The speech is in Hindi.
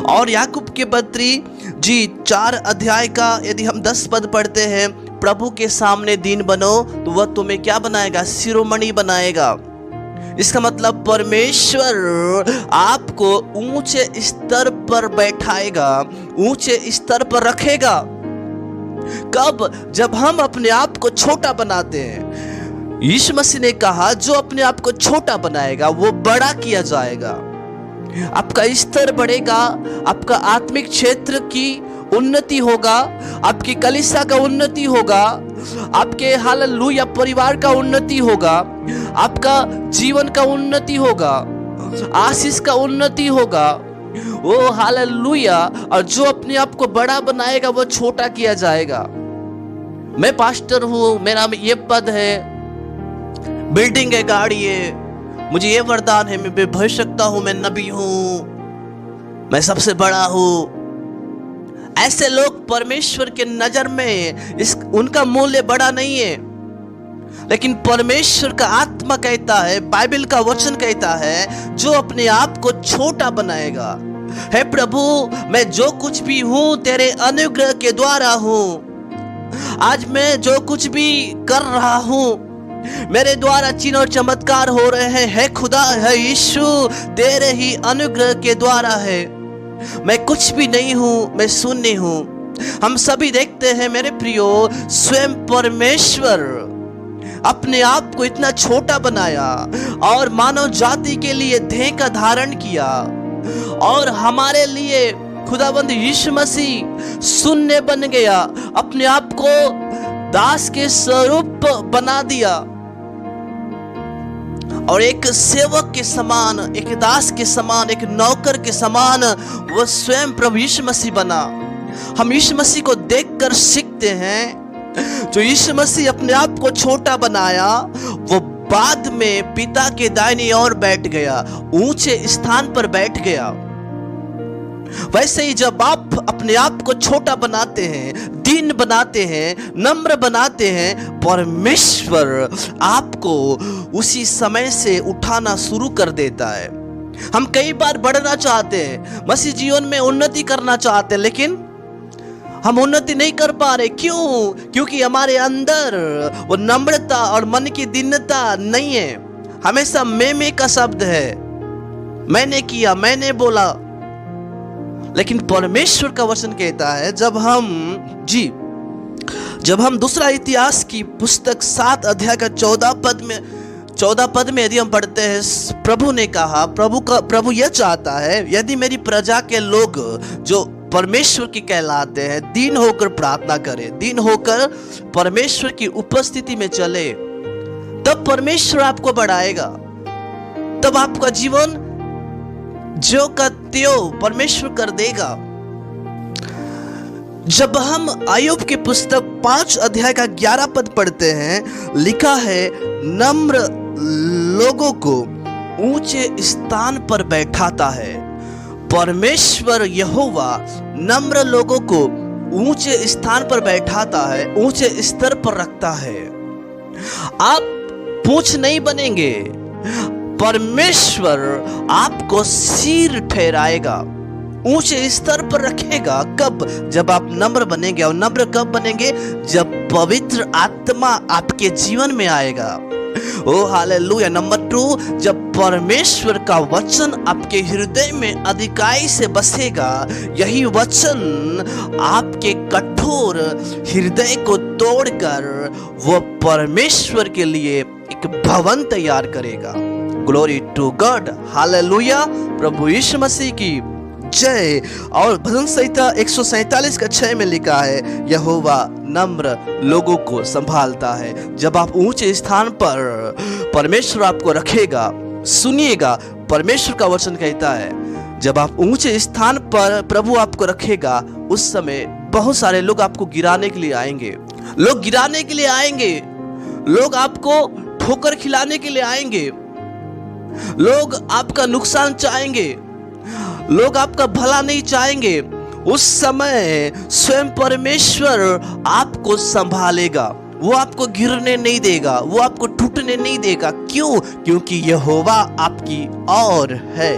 और याकूब के पत्री जी 4 अध्याय का यदि हम 10 पद पढ़ते हैं, प्रभु के सामने दीन बनो तो वह तुम्हें क्या बनाएगा? शिरोमणि बनाएगा। इसका मतलब परमेश्वर आपको ऊंचे स्तर पर बैठाएगा, ऊंचे स्तर पर रखेगा। कब? जब हम अपने आप को छोटा बनाते हैं। यीशु मसीह ने कहा जो अपने आप को छोटा बनाएगा वो बड़ा किया जाएगा। आपका स्तर बढ़ेगा, आपका आत्मिक क्षेत्र की उन्नति होगा, आपकी कलीसिया का उन्नति होगा, आपके हालेलुया परिवार का उन्नति होगा, आपका जीवन का उन्नति होगा, आशीष का उन्नति होगा। वो हालेलुया। और जो अपने आप को बड़ा बनाएगा वो छोटा किया जाएगा। मैं पास्टर हूं, मेरा ये पद है, बिल्डिंग है, गाड़ी है, मुझे ये वरदान है, मैं भविष्यवक्ता हूं, मैं नबी हूं, मैं सबसे बड़ा हूं। ऐसे लोग परमेश्वर के नजर में उनका मूल्य बड़ा नहीं है। लेकिन परमेश्वर का आत्मा कहता है, बाइबल का वचन कहता है, जो अपने आप को छोटा बनाएगा। हे प्रभु, मैं जो कुछ भी हूं तेरे अनुग्रह के द्वारा हूं। आज मैं जो कुछ भी कर रहा हूं मेरे द्वारा चिन्ह और चमत्कार हो रहे हैं। हे खुदा, है यीशु, तेरे ही अनुग्रह के द्वारा है। मैं कुछ भी नहीं हूं, मैं शून्य हूं। हम सभी देखते हैं मेरे प्रियो, स्वयं परमेश्वर अपने आप को इतना छोटा बनाया और मानव जाति के लिए देह का धारण किया और हमारे लिए खुदाबंद यीशु मसीह शून्य बन गया, अपने आप को दास के स्वरूप बना दिया और एक सेवक के समान, एक दास के समान, एक नौकर के समान वह स्वयं प्रभु यीशु मसीह बना। हम यीशु मसीह को देखकर सीखते हैं। जो यीशु मसीह अपने आप को छोटा बनाया वो बाद में पिता के दाहिनी ओर बैठ गया, ऊंचे स्थान पर बैठ गया। वैसे ही जब आप अपने आप को छोटा बनाते हैं, दीन बनाते हैं, नम्र बनाते हैं, परमेश्वर आपको उसी समय से उठाना शुरू कर देता है। हम कई बार बढ़ना चाहते हैं, मसीह जीवन में उन्नति करना चाहते हैं, लेकिन हम उन्नति नहीं कर पा रहे। क्यों? क्योंकि हमारे अंदर वो नम्रता और मन की दीनता नहीं है। हमेशा मैं का शब्द है, मैंने किया, मैंने बोला। लेकिन परमेश्वर का वचन कहता है, जब हम दूसरा इतिहास की पुस्तक 7 अध्याय का 14 पद में यदि हम पढ़ते हैं, प्रभु ने कहा, प्रभु यह चाहता है, यदि मेरी प्रजा के लोग जो परमेश्वर की कहलाते हैं दीन होकर प्रार्थना करें, दीन होकर परमेश्वर की उपस्थिति में चले, तब परमेश्वर आपको बढ़ाएगा। तब आपका जीवन जो का त्यो परमेश्वर कर देगा। जब हम आयुब की पुस्तक 5 अध्याय का 11 पद पढ़ते हैं, लिखा है, नम्र लोगों को ऊंचे स्थान पर बैठाता है। परमेश्वर यहोवा नम्र लोगों को ऊंचे स्थान पर बैठाता है, ऊंचे स्तर पर रखता है। आप पूंछ नहीं बनेंगे, परमेश्वर आपको सिर ठहराएगा, ऊंचे स्तर पर रखेगा। कब? जब आप नम्र बनेंगे। और नम्र कब बनेंगे? जब पवित्र आत्मा आपके जीवन में आएगा। ओ हालेलुया। नंबर 2, जब परमेश्वर का वचन आपके हृदय में अधिकाई से बसेगा, यही वचन आपके कठोर हृदय को तोड़कर वो परमेश्वर के लिए एक भवन तैयार करेगा। Glory to god, hallelujah. प्रभु यीशु मसीह की जय। और भजन संहिता 147 का 6 में लिखा है, यहोवा नम्र लोगों को संभालता है। जब आप ऊंचे स्थान पर परमेश्वर आपको रखेगा, सुनिएगा, परमेश्वर का वचन कहता है, जब आप ऊंचे स्थान पर प्रभु आपको रखेगा, उस समय बहुत सारे लोग आपको गिराने के लिए आएंगे। लोग गिराने के लिए आएंगे, लोग आपको ठोकर खिलाने के लिए आएंगे, लोग आपका नुकसान चाहेंगे, लोग आपका भला नहीं चाहेंगे। उस समय स्वयं परमेश्वर आपको संभालेगा, वो आपको गिरने नहीं देगा, वो आपको टूटने नहीं देगा। क्यों? क्योंकि यहोवा आपकी ओर है।